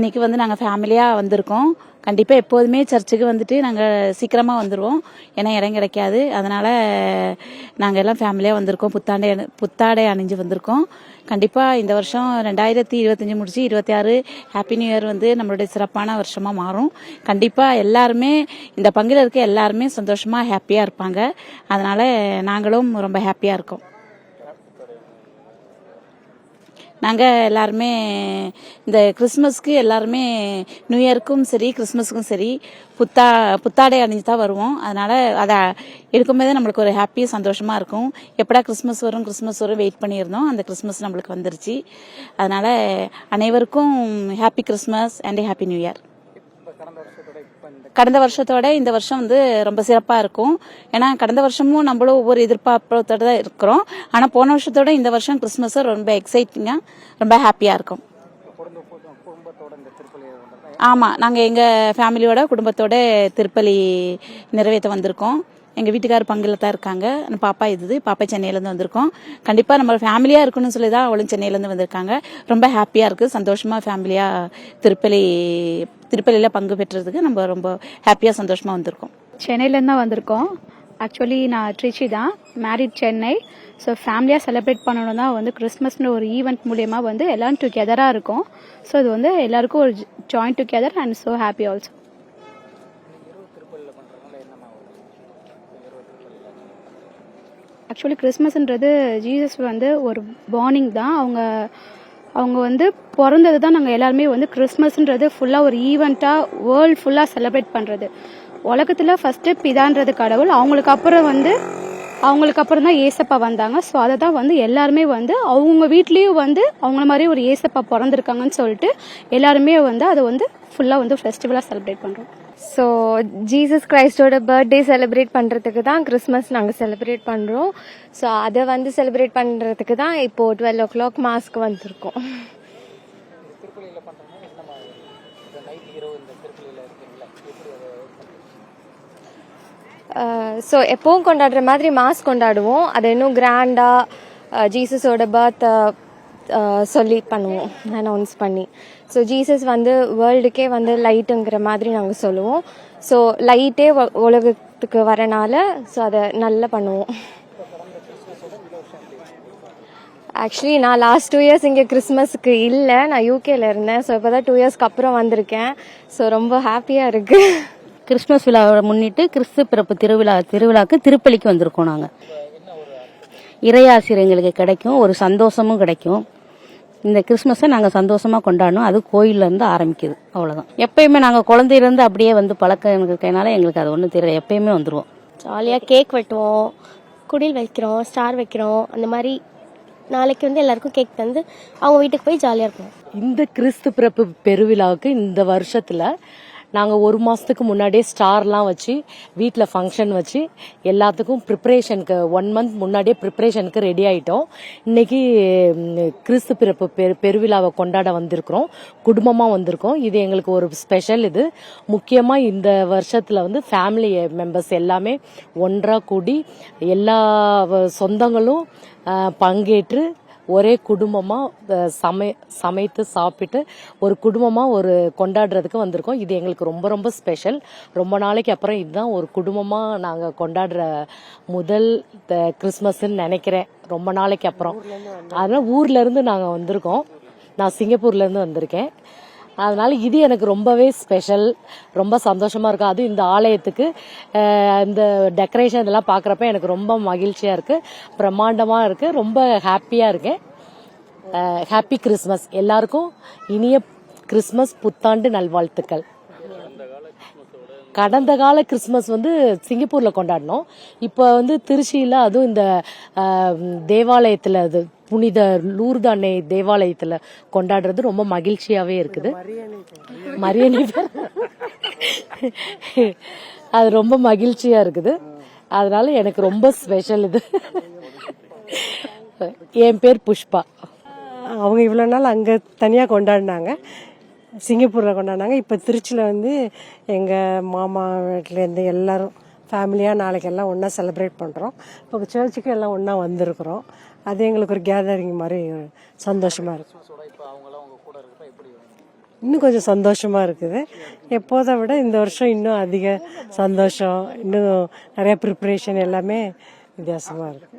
இன்னைக்கு வந்து நாங்கள் ஃபேமிலியாக வந்திருக்கோம். கண்டிப்பாக எப்போதுமே சர்ச்சுக்கு வந்துட்டு நாங்கள் சீக்கிரமாக வந்துடுவோம், ஏன்னா இடம் கிடைக்காது. அதனால் நாங்கள் எல்லாம் ஃபேமிலியாக வந்திருக்கோம். புத்தாடை அணிஞ்சு வந்திருக்கோம். கண்டிப்பாக இந்த வருஷம் 2025 முடிச்சு 26 ஹாப்பி நியூ இயர் வந்து நம்மளுடைய சிறப்பான வருஷமாக மாறும். கண்டிப்பாக எல்லாருமே இந்த பங்கில் இருக்க எல்லாருமே சந்தோஷமாக ஹாப்பியாக இருப்பாங்க. அதனால் நாங்களும் ரொம்ப ஹாப்பியாக இருக்கோம். நாங்கள் எல்லாருமே இந்த கிறிஸ்மஸ்க்கு எல்லாருமே நியூ இயருக்கும் சரி கிறிஸ்மஸுக்கும் சரி புத்தாடை அணிஞ்சு தான் வருவோம். அதனால் அதை எடுக்கும்போதே நம்மளுக்கு ஒரு ஹாப்பி சந்தோஷமாக இருக்கும். எப்படா கிறிஸ்மஸ் வரும் வெயிட் பண்ணியிருந்தோம். அந்த கிறிஸ்மஸ் நம்மளுக்கு வந்துருச்சு. அதனால் அனைவருக்கும் happy Christmas and happy new year. கடந்த வருஷத்தோட இந்த வருஷம் வந்து ரொம்ப சிறப்பாக இருக்கும். ஏன்னா கடந்த வருஷமும் நம்மளும் ஒவ்வொரு எதிர்பார்ப்போட தான் இருக்கிறோம். ஆனால் போன வருஷத்தோட இந்த வருஷம் கிறிஸ்மஸ் ரொம்ப எக்ஸைட்டிங்காக ரொம்ப ஹாப்பியாக இருக்கும். ஆமாம், நாங்கள் எங்கள் ஃபேமிலியோட குடும்பத்தோட திருப்பலி நிறைவேற்ற வந்திருக்கோம். எங்கள் வீட்டுக்காரர் பங்கில் தான் இருக்காங்க. பாப்பா சென்னையிலேருந்து வந்திருக்கோம். கண்டிப்பாக நம்ம ஃபேமிலியாக இருக்கணும்னு சொல்லி தான் அவளும் சென்னையிலேருந்து வந்திருக்காங்க. ரொம்ப ஹாப்பியாக இருக்குது. சந்தோஷமாக ஃபேமிலியாக திருப்பலியில் பங்கு பெற்றதுக்கு நம்ம ரொம்ப ஹாப்பியாக சந்தோஷமாக வந்திருக்கோம். சென்னையிலேருந்து தான் வந்திருக்கோம். ஆக்சுவலி நான் ட்ரிச்சி தான், மேரிட் சென்னை. ஸோ ஃபேமிலியாக செலிப்ரேட் பண்ணணும் தான் வந்து கிறிஸ்மஸ்னு ஒரு ஈவெண்ட் மூலயமா வந்து எல்லோரும் டுகெதராக இருக்கும். ஸோ இது வந்து எல்லாருக்கும் ஒரு join together and so happy also. Actually கிறிஸ்மஸ்ன்றது ஜீசஸ் வந்து ஒரு பார்னிங் தான். அவங்க வந்து பிறந்தது தான் நாங்கள் எல்லாருமே வந்து கிறிஸ்மஸ்ன்றது ஃபுல்லாக ஒரு ஈவெண்ட்டாக வேர்ல்டு ஃபுல்லாக செலிப்ரேட் பண்ணுறது. உலகத்தில் ஃபஸ்ட்டு பிதான்றது கடவுள், அவங்களுக்கு அப்புறம் தான் ஏசப்பா வந்தாங்க. ஸோ அதை தான் வந்து எல்லாருமே வந்து அவங்க வீட்லேயும் வந்து அவங்கள மாதிரி ஒரு ஏசப்பா பிறந்திருக்காங்கன்னு சொல்லிட்டு எல்லாருமே வந்து அதை வந்து ஃபுல்லாக வந்து ஃபெஸ்டிவலாக செலிப்ரேட் பண்ணுறோம். ஸோ ஜீசஸ் கிரைஸ்டோட பர்த்டே செலிப்ரேட் பண்ணுறதுக்கு தான் கிறிஸ்மஸ் நாங்கள் செலிப்ரேட் பண்ணுறோம். ஸோ அதை வந்து செலிப்ரேட் பண்ணுறதுக்கு தான் இப்போது 12 o'clock மாஸ்க்கு வந்திருக்கோம். ஸோ எப்பவும் கொண்டாடுற மாதிரி மாஸ் கொண்டாடுவோம். அதை இன்னும் கிராண்டாக ஜீசஸோட பர்த்தை சொல்லி பண்ணுவோம், அனௌன்ஸ் பண்ணி. ஸோ ஜீசஸ் வந்து வேர்ல்டுக்கே வந்து லைட்டுங்கிற மாதிரி நாங்கள் சொல்லுவோம். ஸோ லைட்டே உலகத்துக்கு வரனால ஸோ அதை நல்லா பண்ணுவோம். ஆக்சுவலி நான் லாஸ்ட் 2 years இங்கே கிறிஸ்மஸுக்கு இல்லை, நான் யூகேல இருந்தேன். ஸோ இப்போ தான் 2 yearsக்கு அப்புறம் வந்திருக்கேன். ஸோ ரொம்ப ஹாப்பியாக இருக்குது. கிறிஸ்மஸ் விழாவை முன்னிட்டு கிறிஸ்து பிறப்பு திருவிழாக்கு திருப்பலிக்கு வந்திருக்கோம். நாங்கள் இறையாசிரியர் எங்களுக்கு கிடைக்கும், ஒரு சந்தோஷமும் கிடைக்கும். இந்த கிறிஸ்மஸை நாங்கள் சந்தோஷமாக கொண்டாடணும். அது கோயிலேருந்து ஆரம்பிக்குது, அவ்வளோதான். எப்பயுமே நாங்கள் குழந்தையிலேருந்து அப்படியே வந்து பழக்கம் இருக்கனால எங்களுக்கு அது ஒன்றும் தெரியல. எப்பயுமே வந்துடுவோம். ஜாலியாக கேக் வெட்டுவோம், குடில் வைக்கிறோம், ஸ்டார் வைக்கிறோம். அந்த மாதிரி நாளைக்கு வந்து எல்லாருக்கும் கேக் தந்து அவங்க வீட்டுக்கு போய் ஜாலியாக இருப்போம். இந்த கிறிஸ்து பிறப்பு பெருவிழாவுக்கு இந்த வருஷத்தில் நாங்கள் 1 மாதத்துக்கு முன்னாடியே ஸ்டார்லாம் வச்சு வீட்டில் ஃபங்க்ஷன் வச்சு எல்லாத்துக்கும் ப்ரிப்ரேஷனுக்கு 1 month முன்னாடியே ப்ரிப்ரேஷனுக்கு ரெடி ஆகிட்டோம். இன்றைக்கி கிறிஸ்து பிறப்பு பெருவிழாவை கொண்டாட வந்திருக்கிறோம், குடும்பமாக வந்திருக்கோம். இது எங்களுக்கு ஒரு ஸ்பெஷல். இது முக்கியமாக இந்த வருஷத்தில் வந்து ஃபேமிலி மெம்பர்ஸ் எல்லாமே ஒன்றாக கூடி எல்லா சொந்தங்களும் பங்கேற்று ஒரே குடும்பமாக சமைத்து சாப்பிட்டு ஒரு குடும்பமாக ஒரு கொண்டாடுறதுக்கு வந்திருக்கோம். இது எங்களுக்கு ரொம்ப ரொம்ப ஸ்பெஷல். ரொம்ப நாளைக்கு அப்புறம் இதுதான் ஒரு குடும்பமாக நாங்கள் கொண்டாடுற முதல் கிறிஸ்மஸ்ன்னு நினைக்கிறேன், ரொம்ப நாளைக்கு அப்புறம். அதனால் ஊர்லேருந்து நாங்கள் வந்திருக்கோம். நான் சிங்கப்பூர்லேருந்து வந்திருக்கேன். அதனால இது எனக்கு ரொம்பவே ஸ்பெஷல், ரொம்ப சந்தோஷமா இருக்கு. அதுவும் இந்த ஆலயத்துக்கு இந்த டெக்கரேஷன் இதெல்லாம் பார்க்குறப்ப எனக்கு ரொம்ப மகிழ்ச்சியா இருக்கு, பிரம்மாண்டமா இருக்கு, ரொம்ப ஹாப்பியா இருக்கேன். Happy Christmas. எல்லாருக்கும் இனிய கிறிஸ்மஸ் புத்தாண்டு நல்வாழ்த்துக்கள். கடந்த கால கிறிஸ்மஸ் வந்து சிங்கப்பூர்ல கொண்டாடினோம். இப்போ வந்து திருச்சியில, அதுவும் இந்த தேவாலயத்துல, அது புனித லூர்து அன்னை தேவாலயத்துல கொண்டாடுறது ரொம்ப மகிழ்ச்சியாவே இருக்குது. மரியணி அது ரொம்ப மகிழ்ச்சியா இருக்குது. அதனால எனக்கு ரொம்ப ஸ்பெஷல் இது. என் பேர் புஷ்பா. அவங்க இவ்வளோ நாள் அங்கே தனியாக கொண்டாடினாங்க, சிங்கப்பூரில் கொண்டாடினாங்க. இப்போ திருச்சியில் வந்து எங்கள் மாமா வீட்டிலேருந்து எல்லாரும் ஃபேமிலியாக நாளைக்கு எல்லாம் ஒன்றா செலிப்ரேட் பண்ணுறோம். இப்போ சர்ச்சுக்கு எல்லாம் ஒன்றா வந்திருக்கிறோம். அது எங்களுக்கு ஒரு கேதரிங் மாதிரி சந்தோஷமாக இருக்கும். இன்னும் கொஞ்சம் சந்தோஷமா இருக்குது. எப்போதை விட இந்த வருஷம் இன்னும் அதிக சந்தோஷம், இன்னும் நிறைய ப்ரிப்ரேஷன் எல்லாமே வித்தியாசமா இருக்கு.